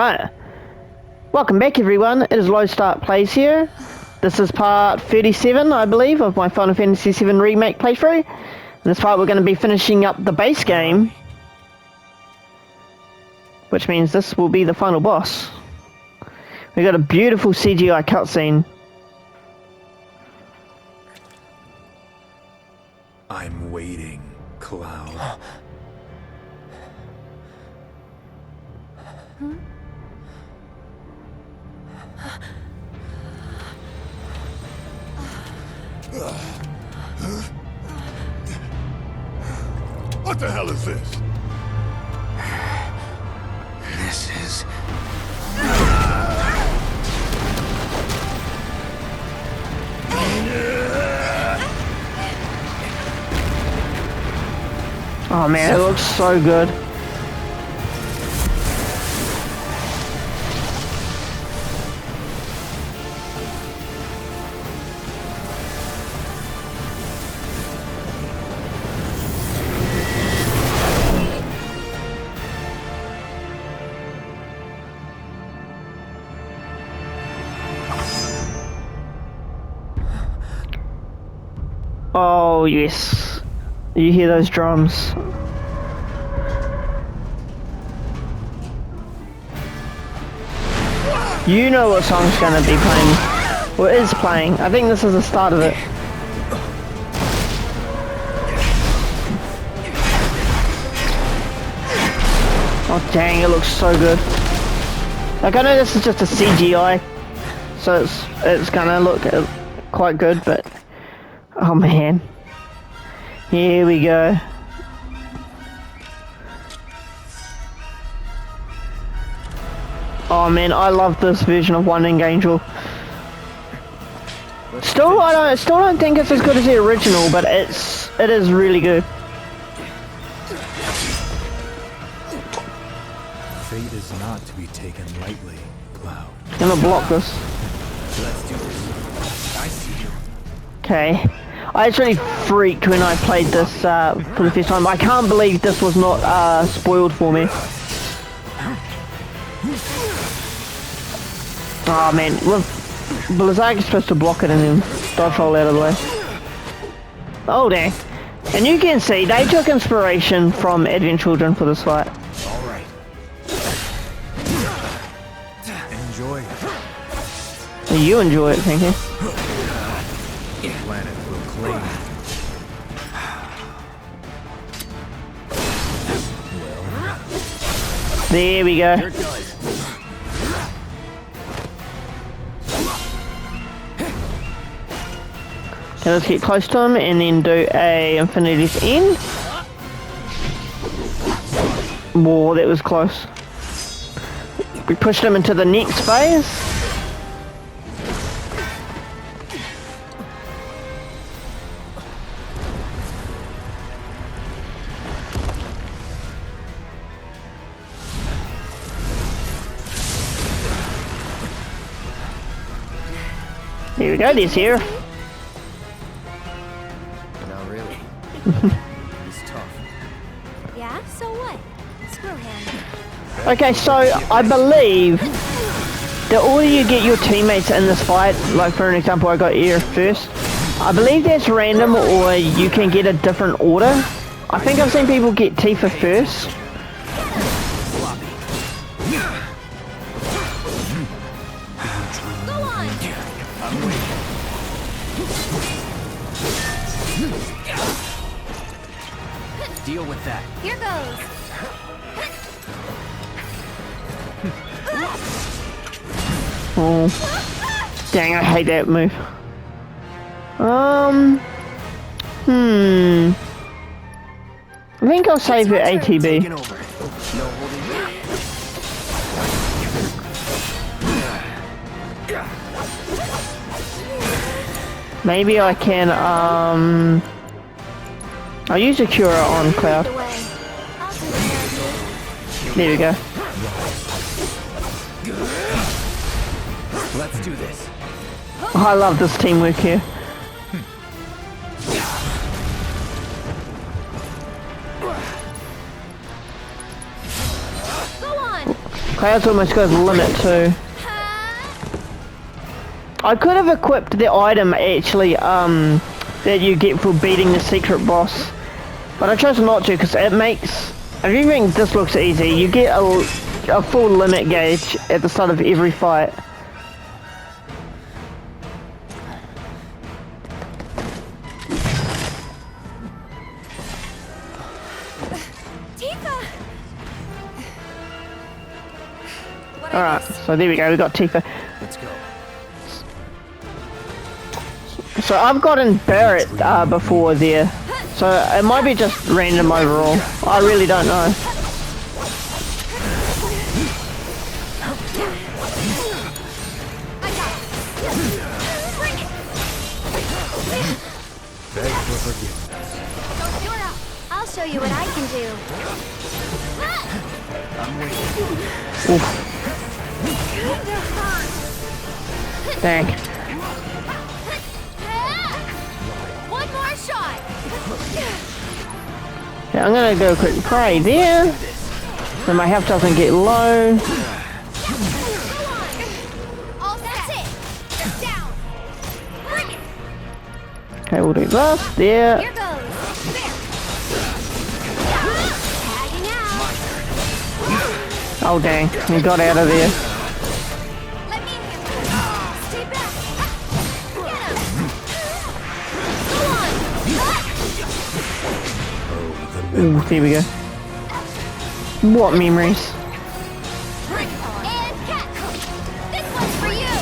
Alright. Welcome back everyone, it is Low Start Plays here. This is part 37, I believe, of my Final Fantasy VII Remake playthrough. In this part we're going to be finishing up the base game. Which means this will be the final boss. We got a beautiful CGI cutscene. I'm waiting, Cloud. What the hell is this? This is... Oh man, it looks so good. Oh yes, you hear those drums. You know what song's gonna be playing, or is playing. I think this is the start of it. Oh dang, it looks so good. Like I know this is just a CGI, so it's gonna look quite good, but oh man, here we go. Oh man, I love this version of Winged Angel. Still, I don't think it's as good as the original, but it is really good. Fate is not to be taken lightly, Cloud. I'm gonna block this. Let's do this. I see you. Okay. I actually freaked when I played this for the first time. I can't believe this was not spoiled for me. Oh man, look, Blizzard is supposed to block it and then dodge roll out of the way. Oh dang. And you can see, they took inspiration from Advent Children for this fight. Alright. Enjoy it. You enjoy it, thank you. Planet will claim. There we go. Okay, let's get close to him and then do a Infinity's End. Whoa, that was close. We pushed him into the next phase. Here we go, this here. Not really. It's tough. Yeah, so what? Screw him. Okay, so I believe the order you get your teammates in this fight, like for an example I got Air first, I believe that's random or you can get a different order. I think I've seen people get Tifa first. Go on! I'm waiting. Deal with that. Here goes! Oh, dang, I hate that move. I think I'll save it ATB. Taking over. No holding back. Maybe I can, I'll use a Cura on Cloud. Away. I'll take care of There we go. Let's do this. Oh, I love this teamwork here. Cloud's almost got his limit too. I could have equipped the item actually, that you get for beating the secret boss. But I chose not to because it makes... If you think this looks easy, you get a full limit gauge at the start of every fight. Alright, so there we go, we got Tifa. Let's go. So I've gotten Barrett before there. So it might be just random overall. I really don't know. Beg for forgiveness. I'll show you what I can do. I'm waiting. Oof. Dang. One more shot. Yeah, I'm gonna go quick pray there. So my health doesn't get low. All that's it. Down. Bring it. Okay, we'll do this. There. Here goes. There. Tagging out. Oh dang, he got out of there. Let me handle it. Stay back. Get him. Go on. Ooh, there we go. What memories? And catch. This one's for you.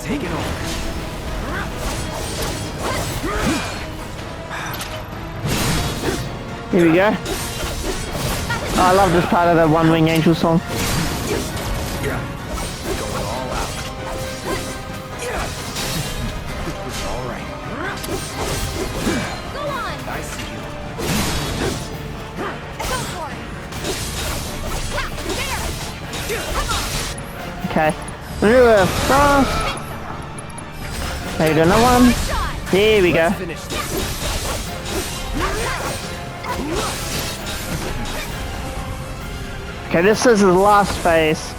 Take it over. Here we go. Oh, I love this part of the One Wing Angel song. Going all out. All right. Go on. I see you. Go for it. There. Come on. Okay. Through a cross. Maybe another one. Shot. Here we go. Finish this. Okay, this is the last phase.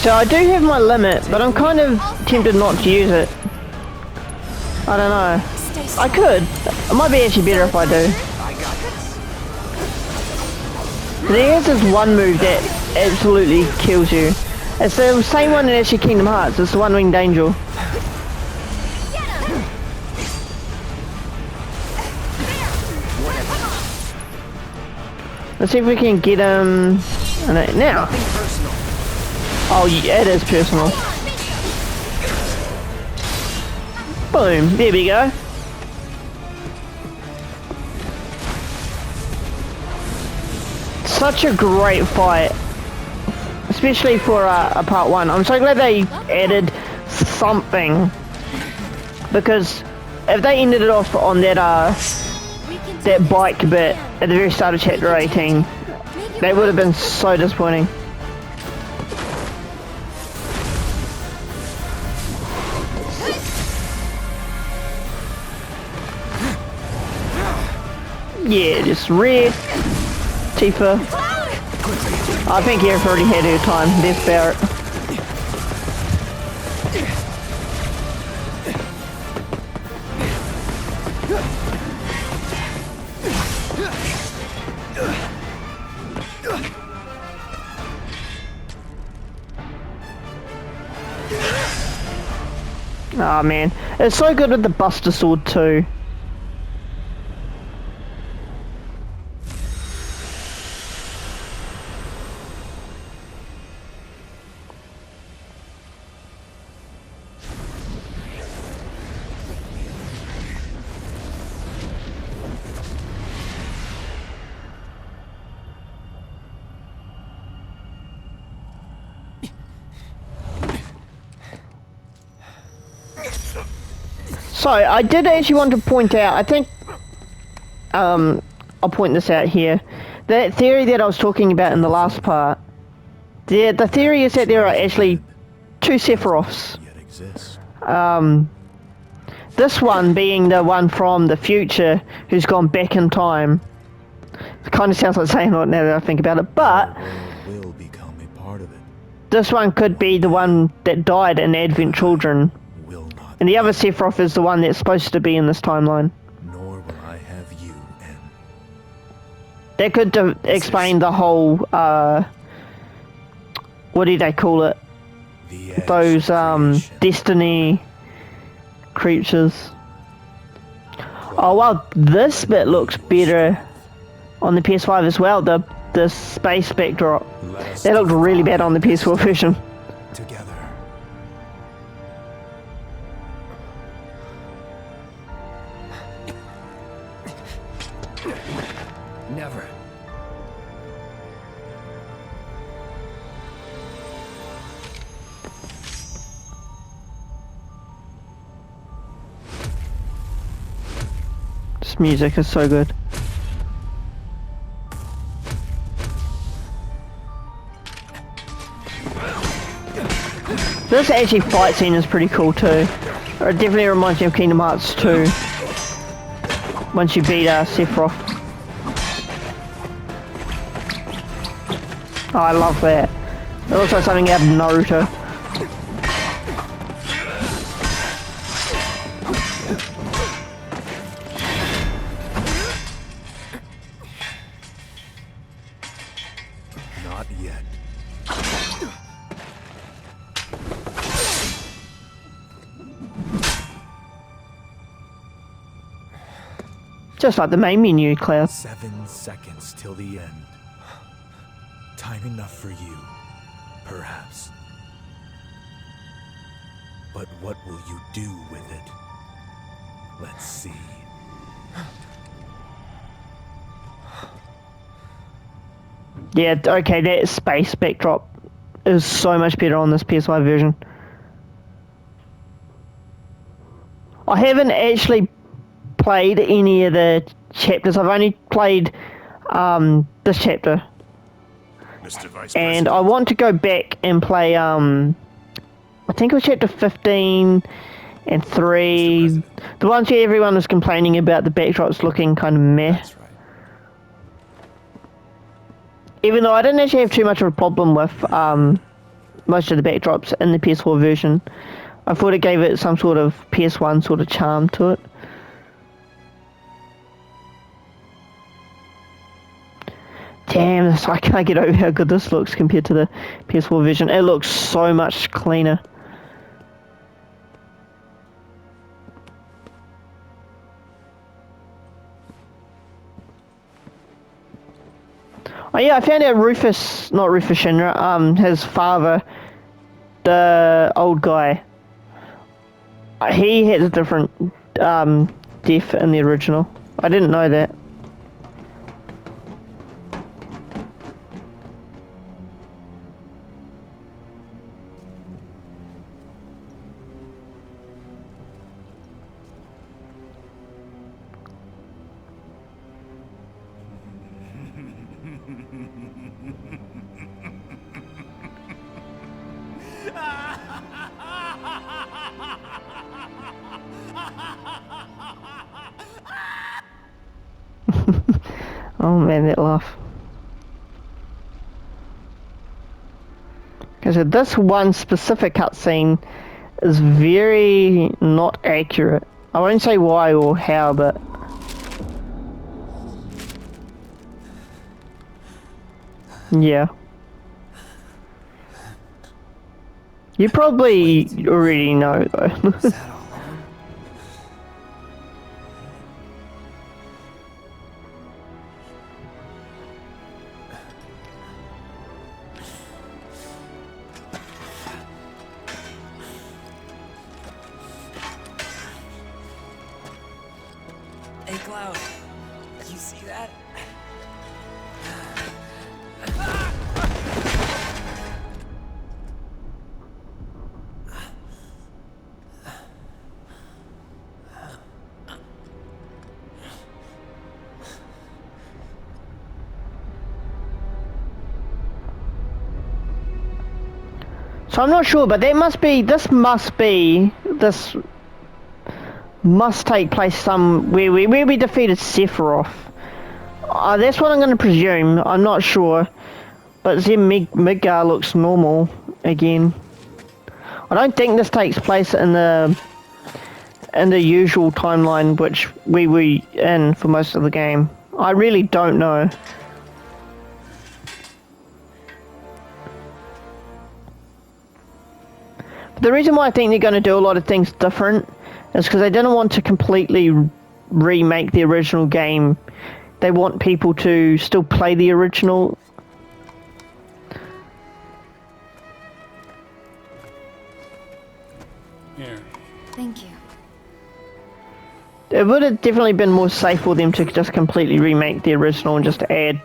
So I do have my limit, but I'm kind of tempted not to use it. I don't know. I could. It might be actually better if I do. I got this. There's this one move that absolutely kills you. It's the same one in actually Kingdom Hearts. It's the One Winged Angel. Let's see if we can get him now. Oh, yeah, it is personal. Boom. There we go. Such a great fight, especially for a part one. I'm so glad they added something, because if they ended it off on that that bike bit at the very start of chapter 18, that would have been so disappointing. Yeah, just red. Tifa. I think Aerith already had her time. There's Barrett. Oh man, it's so good with the Buster Sword too. So, I did actually want to point out, I think, I'll point this out here. That theory that I was talking about in the last part, the theory is that there are actually two Sephiroths. Yet exists. This one being the one from the future who's gone back in time. It kind of sounds like saying it now that I think about it, but The world will become a part of it. this one could be the one that died in Advent Children. Will not. And the other Sephiroth is the one that's supposed to be in this timeline. Nor will I have you, and That could explain the whole, what do they call it? the edge Those, of creation. Destiny creatures. Oh well, this bit looks better on the PS5 as well, the space backdrop. Let us That looked really defy bad on the PS4 version. together. Never. This music is so good. This actually fight scene is pretty cool too. It definitely reminds me of Kingdom Hearts 2. Once you beat Sephiroth. Oh, I love that. It looks like something out of Naruto. Not yet. Just like the main menu, Cloud. 7 seconds till the end. Time enough for you, perhaps. But what will you do with it? Let's see. Yeah, okay, that space backdrop is so much better on this PS5 version. I haven't actually played any of the chapters. I've only played this chapter. Mr. Vice And President. I want to go back and play, I think it was chapter 15 and 3. The ones where everyone was complaining about the backdrops looking kind of meh. That's right. Even though I didn't actually have too much of a problem with most of the backdrops in the PS4 version. I thought it gave it some sort of PS1 sort of charm to it. Damn, I can't get over how good this looks compared to the PS4 version. It looks so much cleaner. Oh yeah, I found out not Rufus Shinra, his father, the old guy, he had a different death in the original. I didn't know that. Oh man, that laugh. Because this one specific cutscene is very not accurate. I won't say why or how, but yeah. You probably already know though. Is that all of them? Hey, Cloud. You see that? So I'm not sure, but that must be, this must take place somewhere where we defeated Sephiroth. That's what I'm going to presume. I'm not sure. But then Midgar looks normal again. I don't think this takes place in the usual timeline which we were in for most of the game. I really don't know. But the reason why I think they're going to do a lot of things different is because they didn't want to completely remake the original game. They want people to still play the original. Here. Thank you. It would have definitely been more safe for them to just completely remake the original and just add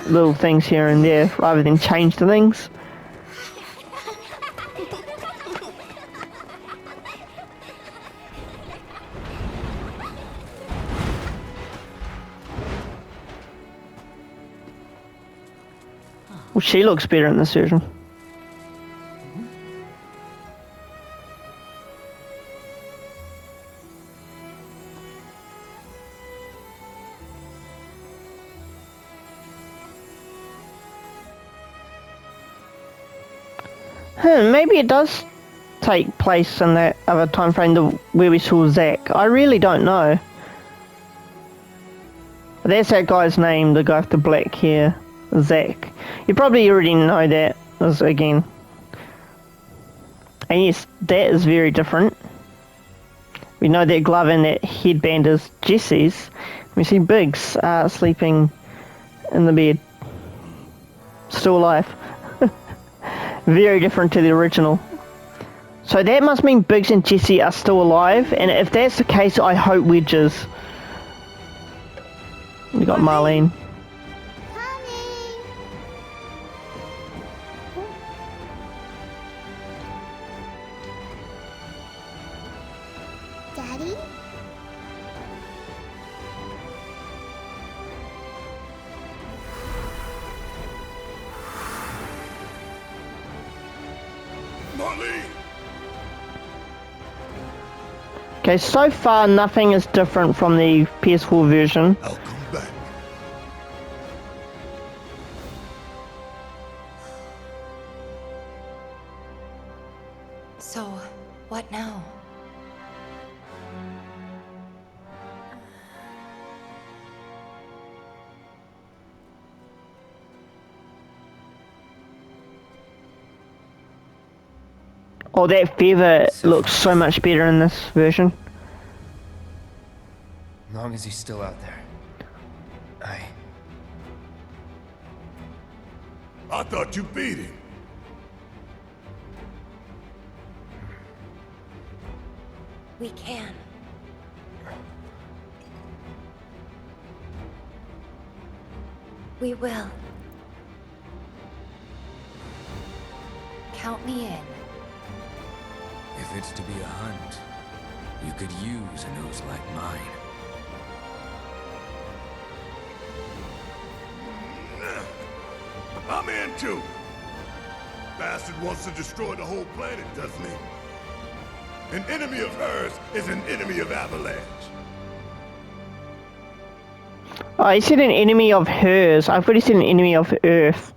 little things here and there rather than change the things. Well, she looks better in this version. Maybe it does take place in that other time frame where we saw Zack. I really don't know. But that's that guy's name, the guy with the black hair, Zack. You probably already know that, again. And yes, that is very different. We know that glove and that headband is Jesse's. We see Biggs sleeping in the bed. Still alive. Very different to the original. So that must mean Biggs and Jesse are still alive, and if that's the case, I hope Wedges. We got Marlene. Daddy? Marlene! Okay, so far nothing is different from the PS4 version. I'll come back. So, what now? Oh, that feather looks so much better in this version. As long as he's still out there. I thought you beat him. We can. We will. Count me in. If it's to be a hunt, you could use a nose like mine. I'm in too. Bastard wants to destroy the whole planet, doesn't he? An enemy of hers is an enemy of Avalanche. Oh, he said an enemy of hers. I thought he said an enemy of Earth.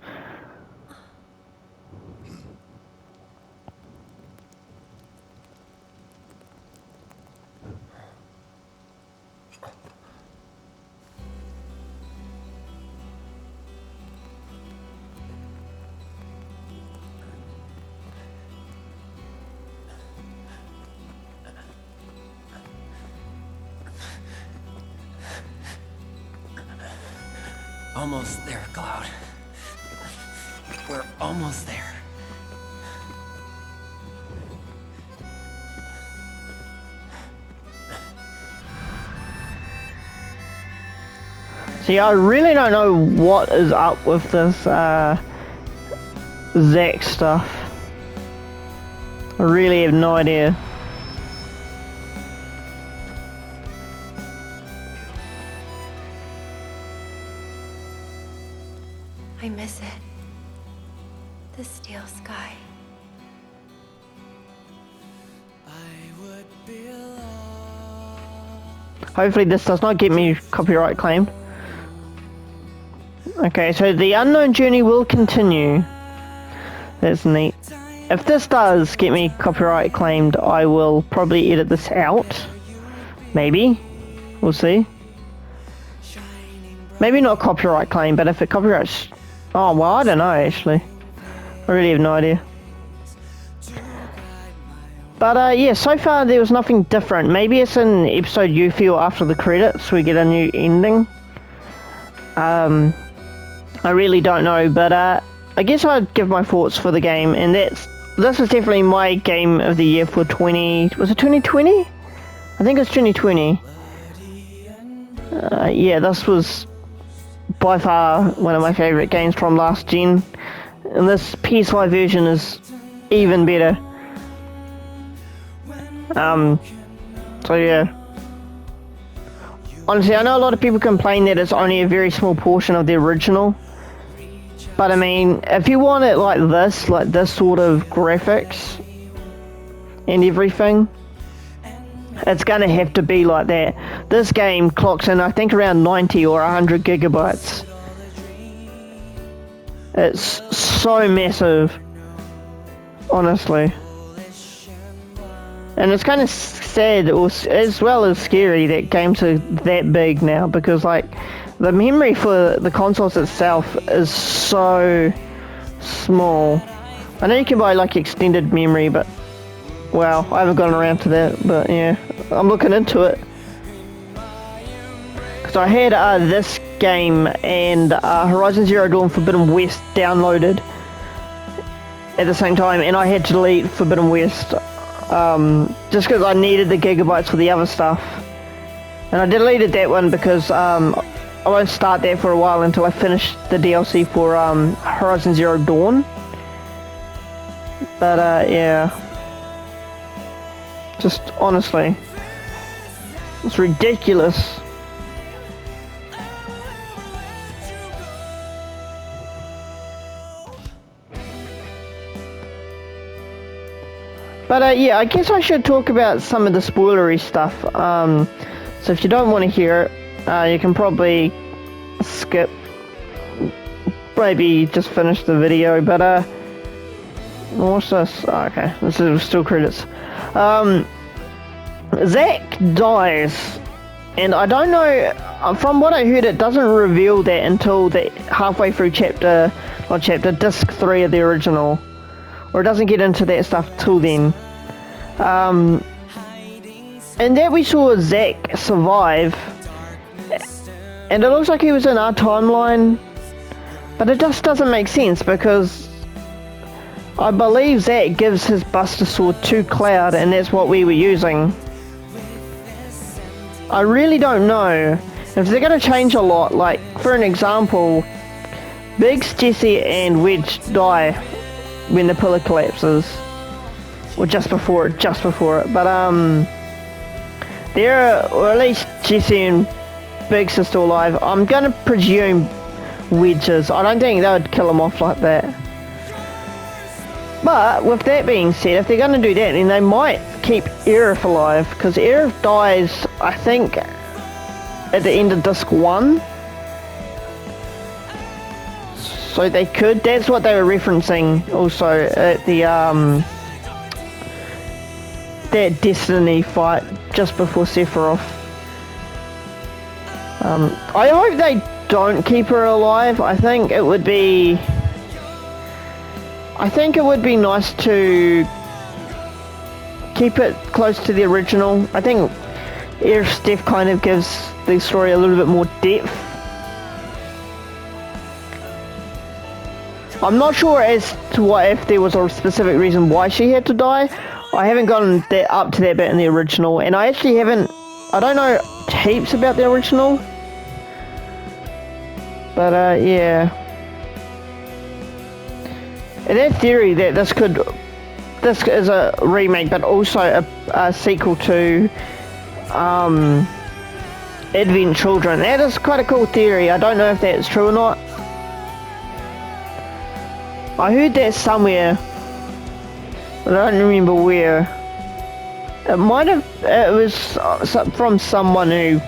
Almost there, Cloud. We're almost there. See, I really don't know what is up with this Zack stuff. I really have no idea. I miss it. The steel sky. Hopefully this does not get me copyright claimed. Okay, so the unknown journey will continue. That's neat. If this does get me copyright claimed, I will probably edit this out. Maybe. We'll see. Maybe not copyright claim, but if it copyrights... Oh, well, I don't know, actually. I really have no idea. But, yeah, so far there was nothing different. Maybe it's in episode you feel after the credits we get a new ending. I really don't know, but, I guess I'd give my thoughts for the game, and this is definitely my game of the year for was it 2020? I think it's 2020. Yeah, this was by far one of my favourite games from last gen, and this PS5 version is even better. So yeah. Honestly, I know a lot of people complain that it's only a very small portion of the original. But I mean, if you want it like this sort of graphics and everything, it's gonna have to be like that. This game clocks in, I think, around 90 or 100 gigabytes. It's so massive, honestly. And it's kind of sad, as well as scary, that games are that big now, because like, the memory for the consoles itself is so small. I know you can buy like extended memory, but well, I haven't gotten around to that, but yeah, I'm looking into it. Because I had this game and Horizon Zero Dawn Forbidden West downloaded at the same time, and I had to delete Forbidden West just because I needed the gigabytes for the other stuff. And I deleted that one because I won't start that for a while until I finish the DLC for Horizon Zero Dawn. But yeah, just honestly, it's ridiculous. But yeah, I guess I should talk about some of the spoilery stuff. So if you don't want to hear it, you can probably skip, maybe just finish the video. But what's this? Oh, okay, this is still credits. Zack dies, and I don't know, from what I heard, it doesn't reveal that until the halfway through disc 3 of the original, or it doesn't get into that stuff till then. And that we saw Zack survive, and it looks like he was in our timeline, but it just doesn't make sense, because I believe Zack gives his Buster Sword to Cloud, and that's what we were using. I really don't know if they're going to change a lot. Like, for an example, Biggs, Jesse and Wedge die when the pillar collapses, or just before it, but or at least Jesse and Biggs are still alive. I'm gonna presume Wedge is. I don't think they would kill him off like that. But with that being said, if they're gonna do that, then they might keep Aerith alive, because Aerith dies, I think, at the end of disc 1. So they could. That's what they were referencing also at the that Destiny fight just before Sephiroth. I hope they don't keep her alive. I think it would be nice to keep it close to the original. I think Aerith's death kind of gives the story a little bit more depth. I'm not sure as to if there was a specific reason why she had to die. I haven't gotten up to that bit in the original, and I actually haven't. I don't know heaps about the original, but yeah. And that theory that this is a remake, but also a sequel to Advent Children. That is quite a cool theory. I don't know if that's true or not. I heard that somewhere, but I don't remember where. It might have. It was from someone who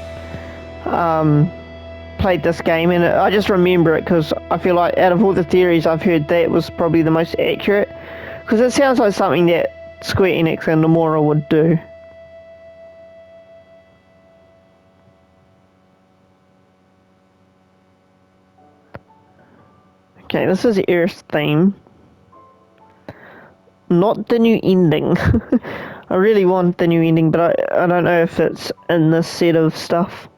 played this game, and I just remember it because I feel like out of all the theories I've heard, that was probably the most accurate. Because it sounds like something that Square Enix and Nomura would do. Okay, this is Aerith's theme. Not the new ending. I really want the new ending, but I don't know if it's in this set of stuff.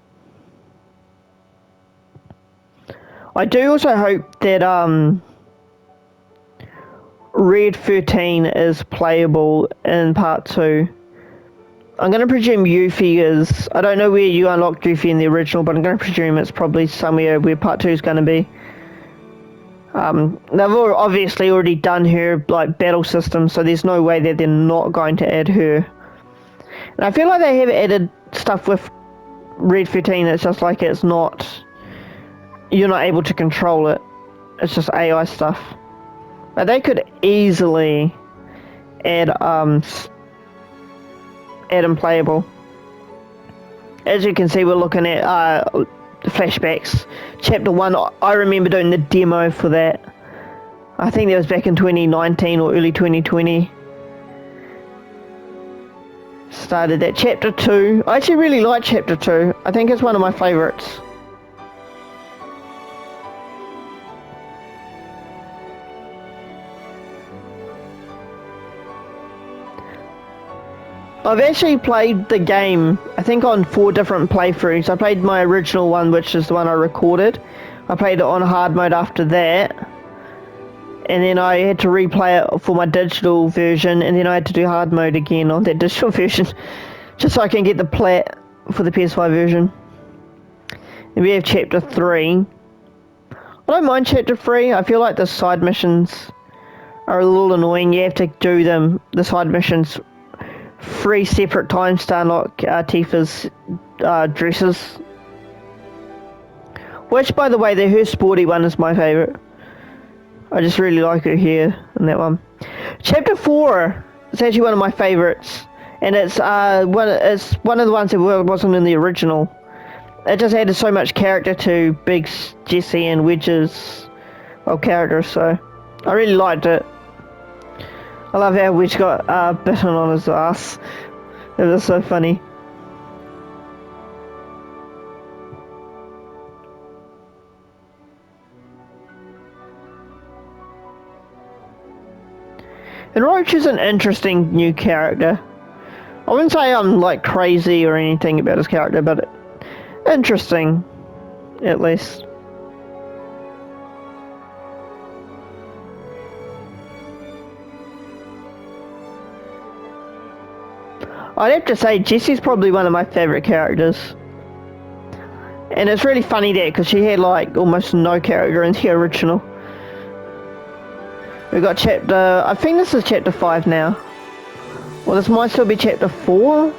I do also hope that Red 13 is playable in part 2. I'm going to presume Yuffie is... I don't know where you unlocked Yuffie in the original, but I'm going to presume it's probably somewhere where part 2 is going to be. They've obviously already done her like battle system, so there's no way that they're not going to add her. And I feel like they have added stuff with Red 13. It's just like it's not, you're not able to control it. It's just AI stuff. But they could easily add Adam playable. As you can see, we're looking at flashbacks. Chapter 1, I remember doing the demo for that. I think that was back in 2019 or early 2020. Started that. Chapter 2, I actually really like Chapter 2. I think it's one of my favourites. I've actually played the game, I think on 4 different playthroughs. I played my original one, which is the one I recorded. I played it on hard mode after that. And then I had to replay it for my digital version, and then I had to do hard mode again on that digital version. Just so I can get the plat for the PS5 version. And we have Chapter 3. I don't mind Chapter 3. I feel like the side missions are a little annoying. You have to do the side missions 3 separate times to unlock Tifa's dresses. Which, by the way, her sporty one is my favourite. I just really like her hair in that one. Chapter 4 is actually one of my favourites. And it's one of the ones that wasn't in the original. It just added so much character to Biggs, Jesse and Wedge's characters, so I really liked it. I love how Wedge got bitten on his ass. It was so funny. And Roach is an interesting new character. I wouldn't say I'm like crazy or anything about his character, but interesting, at least. I'd have to say Jessie's probably one of my favourite characters. And it's really funny there because she had like almost no character in the original. We got chapter, I think this is chapter 5 now. Well, this might still be chapter 4.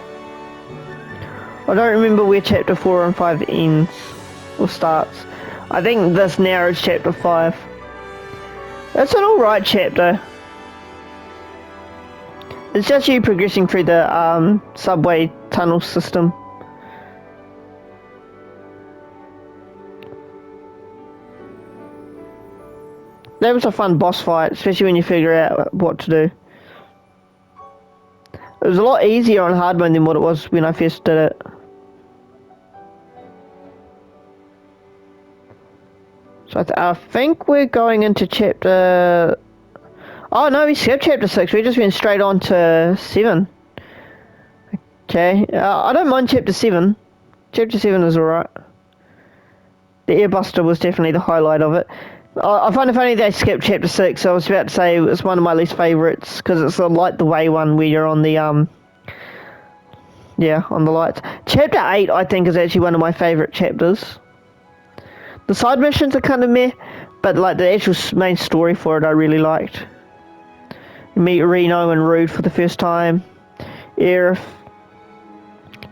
I don't remember where chapter 4 and 5 ends or starts. I think this now is chapter 5. It's an alright chapter. It's just you progressing through the subway tunnel system. That was a fun boss fight, especially when you figure out what to do. It was a lot easier on hard mode than what it was when I first did it. So I think we're going into chapter... Oh no, we skipped chapter 6, we just went straight on to 7. Okay, I don't mind chapter 7. Chapter 7 is alright. The airbuster was definitely the highlight of it. I find it funny they skipped chapter 6. I was about to say it's one of my least favourites because it's the light the way one where you're on the on the lights. Chapter 8 I think is actually one of my favourite chapters. The side missions are kind of meh, but like the actual main story for it I really liked. You meet Reno and Rude for the first time. Aerith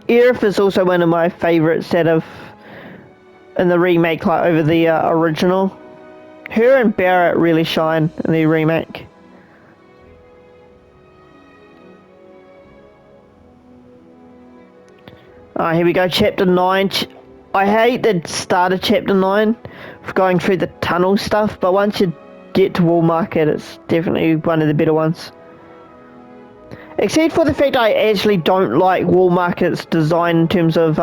is also one of my favourites that have in the remake like over the original. Her and Barrett really shine in the remake. Here we go, chapter 9. I hate the start of chapter 9 for going through the tunnel stuff, but once you get to Wall Market, it's definitely one of the better ones. Except for the fact I actually don't like Wall Market's design in terms of,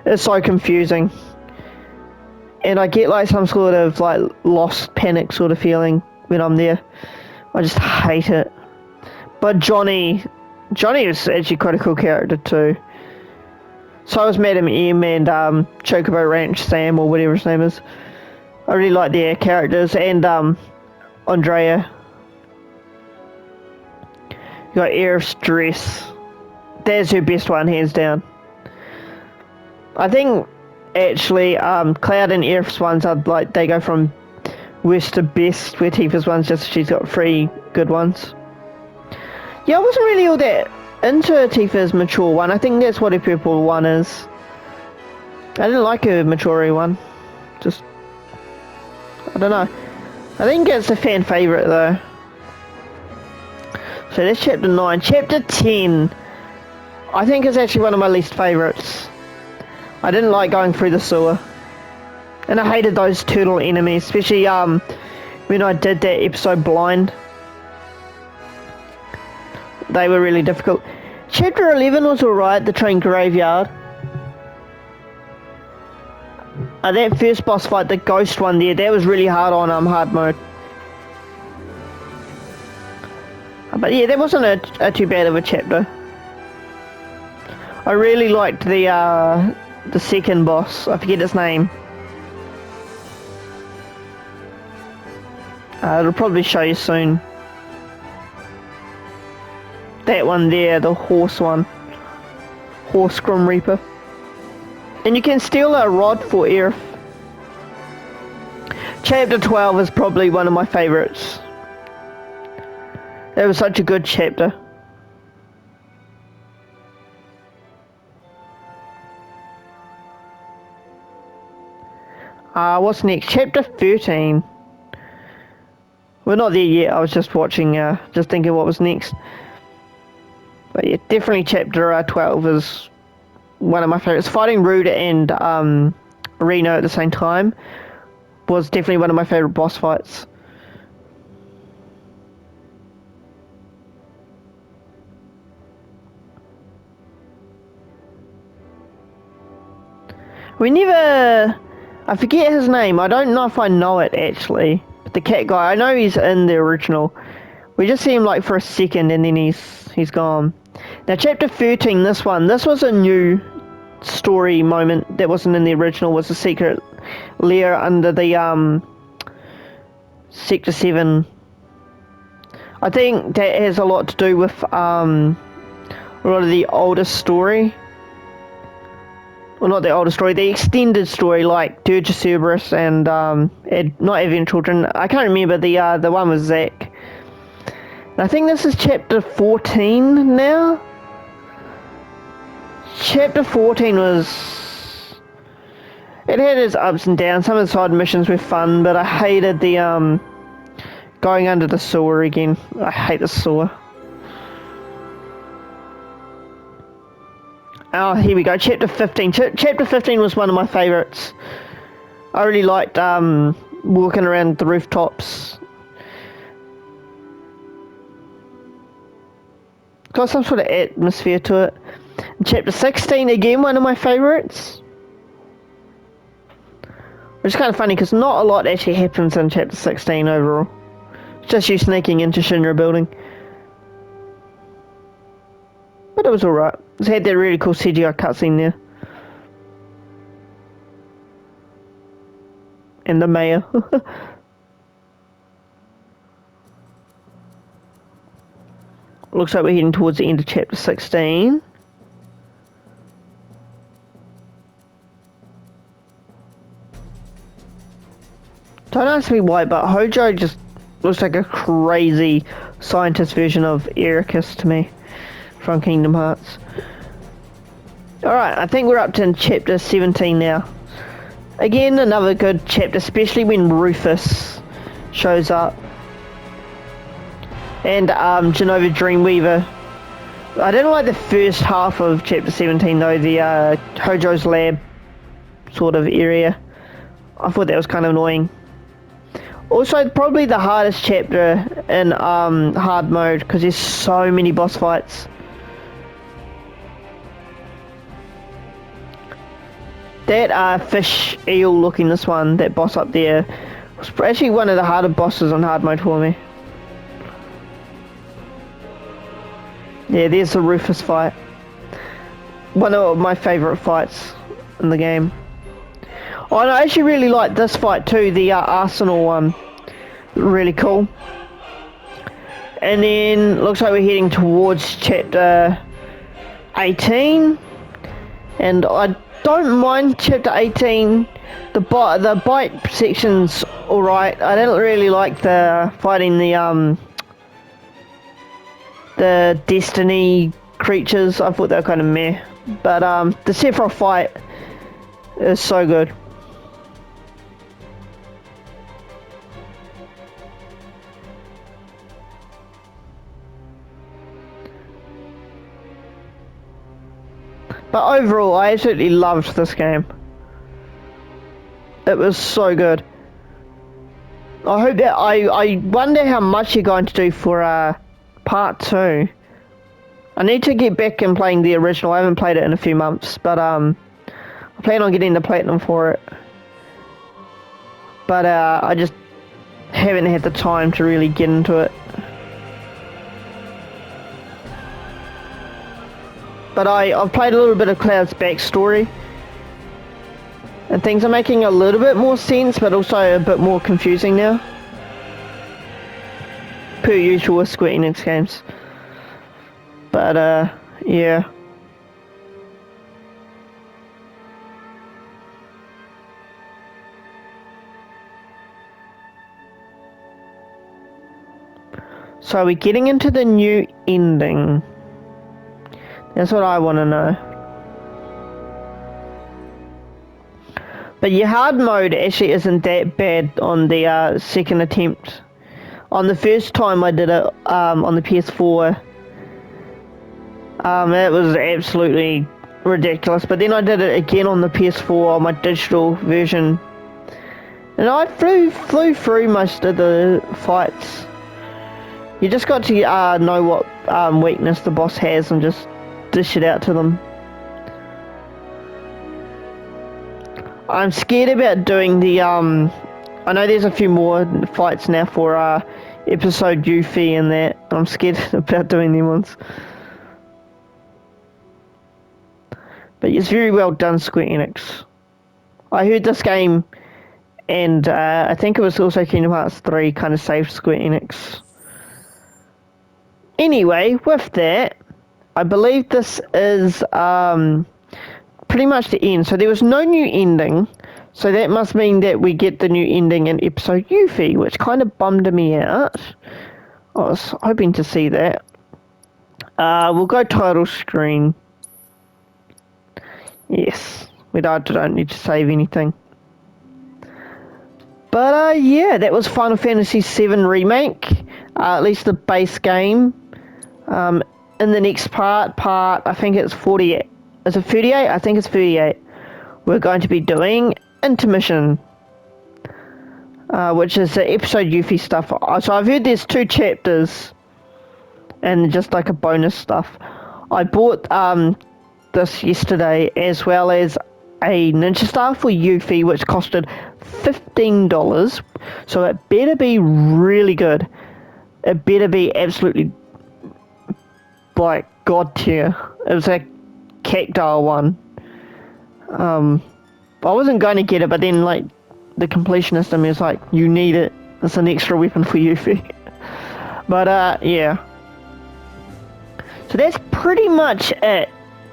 it's so confusing. And I get like some sort of like lost panic sort of feeling when I'm there. I just hate it. But Johnny is actually quite a cool character too. So was Madam M and Chocobo Ranch Sam, or whatever his name is. I really like their characters, and Andrea. You got Aerith's dress. That's her best one, hands down. I think actually Cloud and Aerith's ones are like, they go from worst to best, where Tifa's one's just, she's got 3 good ones. Yeah, I wasn't really all that into Tifa's mature one. I think that's what her purple one is. I didn't like her mature one. Just, I don't know. I think it's a fan favourite though. So that's chapter 9. Chapter 10, I think is actually one of my least favourites. I didn't like going through the sewer. And I hated those turtle enemies, especially when I did that episode Blind. They were really difficult. Chapter 11 was alright, the train graveyard. That first boss fight, the ghost one there, that was really hard on hard mode. But yeah, that wasn't a too bad of a chapter. I really liked the second boss. I forget his name. It'll probably show you soon. That one there, the horse one. Horse Grim Reaper. And you can steal a rod for Aerith. Chapter 12 is probably one of my favourites. That was such a good chapter. What's next? Chapter 13. We're not there yet. I was just watching, just thinking what was next. But yeah, definitely chapter 12 is one of my favourites. Fighting Rude and Reno at the same time was definitely one of my favourite boss fights. We never... I forget his name. I don't know if I know it actually. But the cat guy, I know he's in the original. We just see him like for a second and then he's gone. Now chapter 13, this was a new story moment that wasn't in the original. Was a secret lair under the Sector 7. I think that has a lot to do with a lot of the older story. Well, not the older story, the extended story, like Dirge of Cerberus and not Advent Children. I can't remember the one with Zack. I think this is chapter 14 now. Chapter 14 was... It had its ups and downs. Some of the side missions were fun, but I hated the going under the sewer again. I hate the sewer. Oh, here we go. Chapter 15. Chapter 15 was one of my favourites. I really liked walking around the rooftops. Got some sort of atmosphere to it. And chapter 16, again, one of my favourites. Which is kind of funny because not a lot actually happens in chapter 16 overall. It's just you sneaking into Shinra building. But it was alright. It had that really cool CGI cutscene there. And the mayor. Looks like we're heading towards the end of chapter 16. Don't ask me why, but Hojo just looks like a crazy scientist version of Ericus to me from Kingdom Hearts. Alright, I think we're up to chapter 17 now. Again, another good chapter, especially when Rufus shows up. And Genova Dreamweaver I didn't like the first half of Chapter 17 though, the Hojo's Lab sort of area. I thought that was kind of annoying. Also, probably the hardest chapter in hard mode, because there's so many boss fights. That fish eel looking this one, that boss up there, was actually one of the harder bosses on hard mode for me. Yeah, there's the Rufus fight. One of my favourite fights in the game. Oh, and I actually really like this fight too, the Arsenal one. Really cool. And then, looks like we're heading towards chapter 18. And I don't mind chapter 18. The bite section's alright. I don't really like the fighting the Destiny creatures. I thought they were kind of meh. But the Sephiroth fight is so good. But overall, I absolutely loved this game. It was so good. I hope that I wonder how much you're going to do for part 2. I need to get back and playing the original. I haven't played it in a few months, but I plan on getting the platinum for it. But I just haven't had the time to really get into it. But I've played a little bit of Cloud's backstory, and things are making a little bit more sense, but also a bit more confusing now. Per usual with Square Enix games. But yeah. So are we getting into the new ending? That's what I want to know. But your hard mode actually isn't that bad on the second attempt. On the first time I did it on the PS4, it was absolutely ridiculous. But then I did it again on the PS4 on my digital version, and I flew through most of the fights. You just got to know what weakness the boss has and just dish it out to them. I'm scared about doing the I know there's a few more fights now for episode Yuffie and that. I'm scared about doing them ones. But it's very well done, Square Enix. I heard this game, and I think it was also Kingdom Hearts 3 kind of saved Square Enix. Anyway, with that, I believe this is pretty much the end. So there was no new ending. So that must mean that we get the new ending in episode Yuffie, which kind of bummed me out. I was hoping to see that. We'll go title screen. Yes, we don't need to save anything. But yeah, that was Final Fantasy VII Remake. At least the base game. In the next part, I think it's 48. Is it 38? I think it's 38. We're going to be doing Intermission, which is the episode Yuffie stuff. So I've heard there's 2 chapters and just like a bonus stuff. I bought this yesterday, as well as a Ninja Star for Yuffie, which costed $15. So it better be really good. It better be absolutely like god tier. It was a Cactuar one. I wasn't going to get it, but then like the completionist in me was like, you need it. It's an extra weapon for Yuffie. But yeah. So that's pretty much it.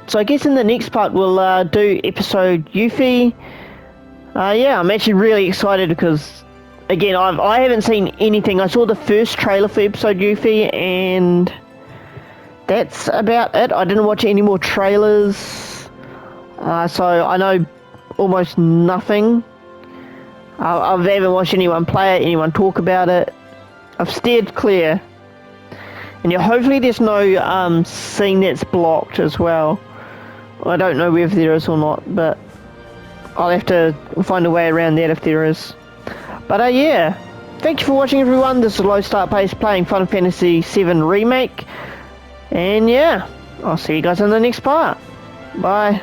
So I guess in the next part we'll do episode Yuffie. Yeah, I'm actually really excited because, again, I haven't seen anything. I saw the first trailer for episode Yuffie, and that's about it. I didn't watch any more trailers, so I know almost nothing. I haven't watched anyone play it, anyone talk about it. I've steered clear. And hopefully there's no scene that's blocked as well. I don't know whether there is or not, but I'll have to find a way around that if there is. But yeah, thank you for watching everyone. This is Low Start Pace playing Final Fantasy VII Remake. And yeah, I'll see you guys in the next part. Bye.